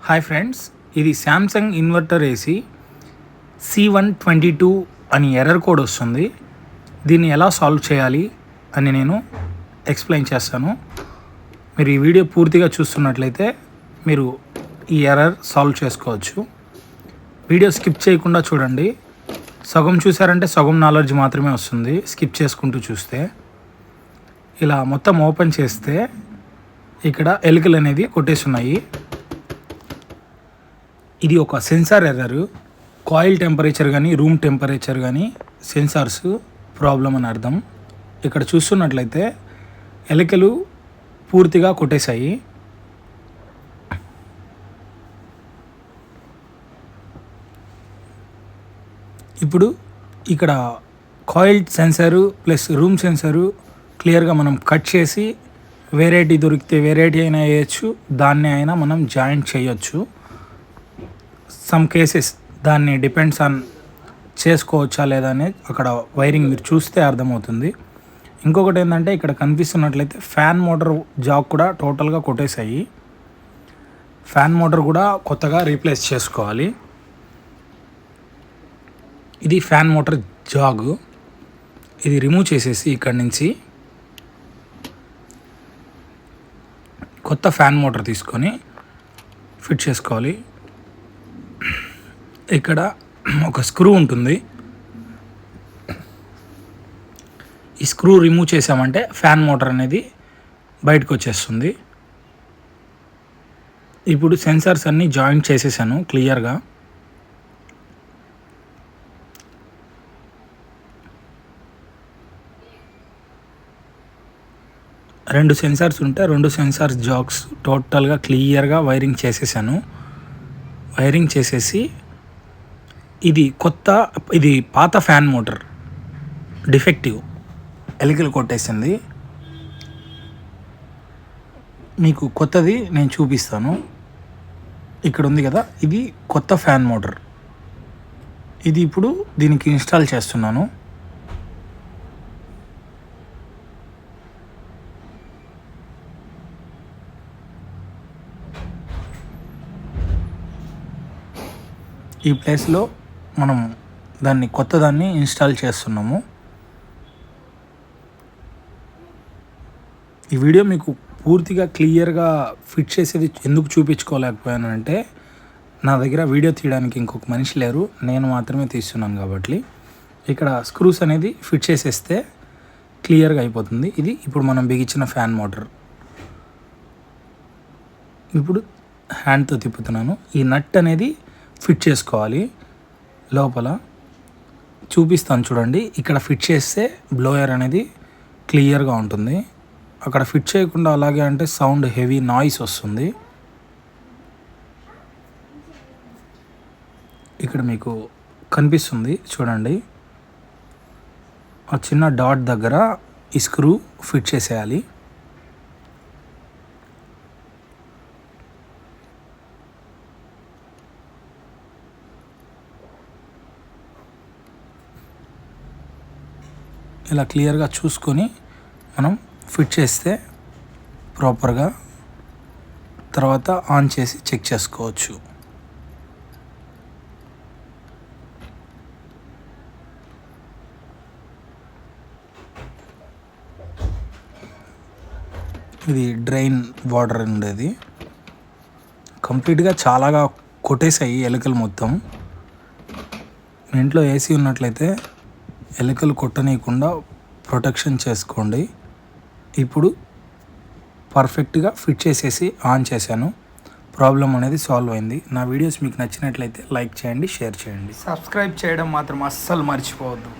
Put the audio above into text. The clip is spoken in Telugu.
హాయ్ ఫ్రెండ్స్, ఇది శాంసంగ్ ఇన్వర్టర్ ఏసీ C122 అని ఎర్రర్ కోడ్ వస్తుంది. దీన్ని ఎలా సాల్వ్ చేయాలి అని నేను ఎక్స్ప్లెయిన్ చేస్తాను. మీరు ఈ వీడియో పూర్తిగా చూస్తున్నట్లయితే మీరు ఈ ఎర్రర్ సాల్వ్ చేసుకోవచ్చు. వీడియో స్కిప్ చేయకుండా చూడండి. సగం చూసారంటే సగం నాలెడ్జ్ మాత్రమే వస్తుంది. స్కిప్ చేసుకుంటూ చూస్తే ఇలా మొత్తం ఓపెన్ చేస్తే ఇక్కడ ఎలుకలు అనేది కొట్టేస్తున్నాయి. ఇది ఒక సెన్సార్ ఎర్రర్. కాయిల్ టెంపరేచర్ కానీ రూమ్ టెంపరేచర్ కానీ సెన్సార్స్ ప్రాబ్లం అని అర్థం. ఇక్కడ చూస్తున్నట్లయితే ఎలుకలు పూర్తిగా కొట్టేశాయి. ఇప్పుడు ఇక్కడ coil sensor plus room sensor క్లియర్గా మనం కట్ చేసి వెరైటీ దొరికితే వెరైటీ అయినా వేయచ్చు, దాన్ని అయినా మనం జాయింట్ చేయొచ్చు. సమ్ కేసెస్ దాన్ని డిపెండ్స్ ఆన్ చేసుకోవచ్చా లేదా అనేది అక్కడ వైరింగ్ మీరు చూస్తే అర్థమవుతుంది. ఇంకొకటి ఏంటంటే ఇక్కడ కనిపిస్తున్నట్లయితే ఫ్యాన్ మోటార్ జాక్ కూడా టోటల్గా కొట్టేశాయి. ఫ్యాన్ మోటార్ కూడా కొత్తగా రీప్లేస్ చేసుకోవాలి. ఇది ఫ్యాన్ మోటార్ జాగ్. ఇది రిమూవ్ చేసేసి ఇక్కడి నుంచి కొత్త ఫ్యాన్ మోటార్ తీసుకొని ఫిట్ చేసుకోవాలి. ఇక్కడ ఒక స్క్రూ ఉంటుంది. ఈ స్క్రూ రిమూవ్ చేసామంటే ఫ్యాన్ మోటార్ అనేది బయటకు వచ్చేస్తుంది. ఇప్పుడు సెన్సార్స్ అన్నీ జాయింట్ చేసేసాను క్లియర్గా. రెండు సెన్సార్స్ ఉంటే రెండు సెన్సార్స్ జాక్స్ టోటల్గా క్లియర్గా వైరింగ్ చేసేసాను. వైరింగ్ చేసేసి ఇది పాత ఫ్యాన్ మోటార్ డిఫెక్టివ్ ఎలుకలు కొట్టేసింది. మీకు కొత్తది నేను చూపిస్తాను. ఇక్కడ ఉంది కదా, ఇది కొత్త ఫ్యాన్ మోటార్. ఇది ఇప్పుడు దీనికి ఇన్స్టాల్ చేస్తున్నాను. ఈ ప్లేస్లో మనం కొత్తదాన్ని ఇన్స్టాల్ చేస్తున్నాము. ఈ వీడియో మీకు పూర్తిగా క్లియర్గా ఫిట్ చేసేది ఎందుకు చూపించుకోలేకపోయానంటే నా దగ్గర వీడియో తీయడానికి ఇంకొక మనిషి లేరు, నేను మాత్రమే తీస్తున్నాను కాబట్టి. ఇక్కడ స్క్రూస్ అనేది ఫిట్ చేసేస్తే క్లియర్గా అయిపోతుంది. ఇది ఇప్పుడు మనం బిగించిన ఫ్యాన్ మోటార్. ఇప్పుడు హ్యాండ్తో తిప్పుతున్నాను. ఈ నట్ అనేది ఫిట్ చేసుకోవాలి. లోపల చూపిస్తాను చూడండి. ఇక్కడ ఫిట్ చేస్తే బ్లోయర్ అనేది క్లియర్గా ఉంటుంది. అక్కడ ఫిట్ చేయకుండా అలాగే అంటే సౌండ్ హెవీ నాయిస్ వస్తుంది. ఇక్కడ మీకు కనిపిస్తుంది చూడండి. ఆ చిన్న డాట్ దగ్గర ఈ స్క్రూ ఫిట్ చేసేయాలి. ఇలా క్లియర్గా చూసుకొని మనం ఫిట్ చేస్తే ప్రాపర్గా తర్వాత ఆన్ చేసి చెక్ చేసుకోవచ్చు. ఇది డ్రైన్ వాటర్ ఉండేది. కంప్లీట్గా చాలాగా కొట్టేసాయి ఎలుకలు మొత్తం. మీ ఇంట్లో ఏసీ ఉన్నట్లయితే ఎలుకలు కొట్టనీయకుండా ప్రొటెక్షన్ చేసుకోండి. ఇప్పుడు పర్ఫెక్ట్గా ఫిట్ చేసేసి ఆన్ చేశాను. ప్రాబ్లం అనేది సాల్వ్ అయింది. నా వీడియోస్ మీకు నచ్చినట్లయితే లైక్ చేయండి, షేర్ చేయండి, సబ్స్క్రైబ్ చేయడం మాత్రం అస్సలు మర్చిపోవద్దు.